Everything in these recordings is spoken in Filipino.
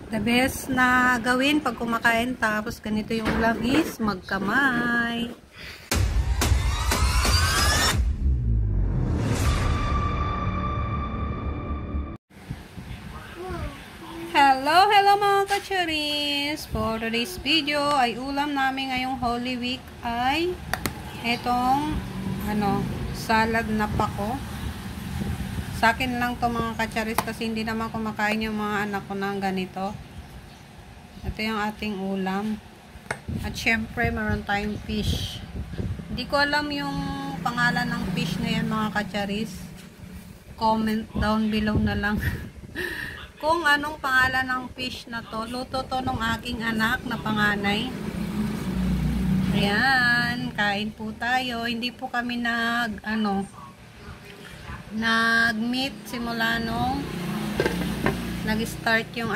The best na gawin pag kumakain tapos ganito yung ulam is magkamay. Hello mga kacharis! For today's video ay ulam namin ngayong Holy Week ay etong salad na pako. Sa akin lang to mga kacharis kasi hindi naman kumakain yung mga anak ko ng ganito. Ito yung ating ulam. At syempre meron tayong fish. Hindi ko alam yung pangalan ng fish na yan mga kacharis. Comment down below na lang. Kung anong pangalan ng fish na to. Luto to ng aking anak na panganay. Ayan, kain po tayo. Hindi po kami nag-meet simula nung nag-start yung,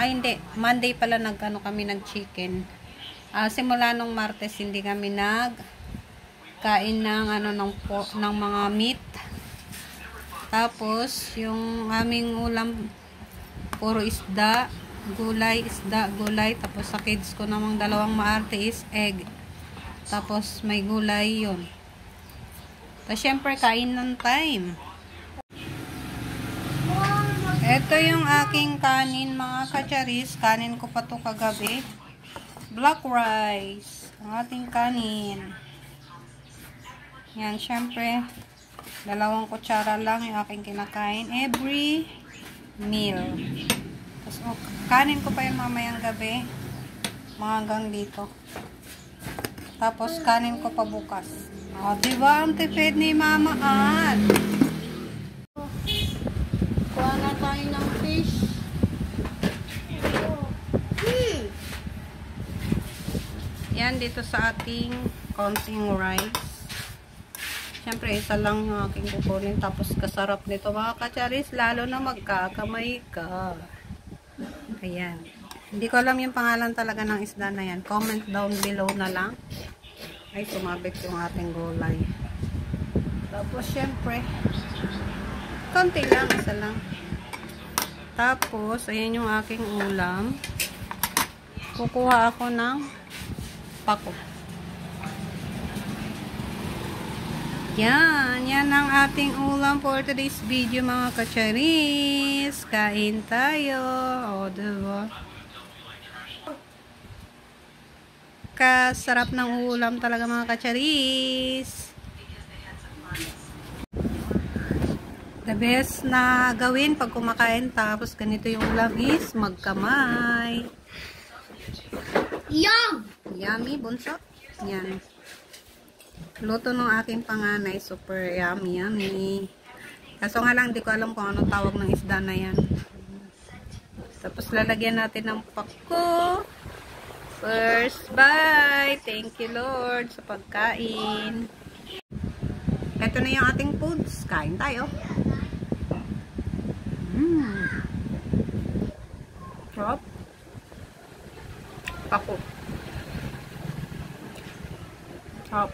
Monday pala kami nag-chicken. Simula nung Martes hindi kami nag-kain ng ng mga meat. Tapos yung aming ulam puro isda, gulay. Tapos sa kids ko namang dalawang maarte is egg. Tapos may gulay yun. Tapos syempre kain ng time. Ito yung aking kanin mga kacharis. Kanin ko pa to kagabi. Black rice. Ang ating kanin. Yan, syempre 2 kutsara lang yung aking kinakain every meal. Tapos kanin ko pa yung mamayang gabi. Mga hanggang dito. Tapos kanin ko pa bukas. Diba ang tipid ni Mama Ann? Kuha na tayo ng fish. Yan dito sa ating konting rice. Siyempre isa lang yung aking kukunin. Tapos kasarap nito mga kacharis. Lalo na magkakamay ka. Ayan. Hindi ko alam yung pangalan talaga ng isda na yan. Comment down below na lang. Ay sumabit yung ating gulay. Tapos siyempre konti lang, isa lang. Tapos, ayan yung aking ulam. Kukuha ako ng pako. Yan ang ating ulam for today's video mga kacharis. Kain tayo. O, diba? Kasarap ng ulam talaga mga kacharis. The best na gawin pag kumakain tapos ganito yung ulam is magkamay. Yum! Yummy, bunso. Yan. Luto ng aking panganay. Super yummy. Kaso nga lang, di ko alam kung anong tawag ng isda na yan. Tapos lalagyan natin ng pako. First bite. Thank you Lord sa pagkain. Ito na yung ating foods. Kain tayo. Sarap. Pako. Sarap.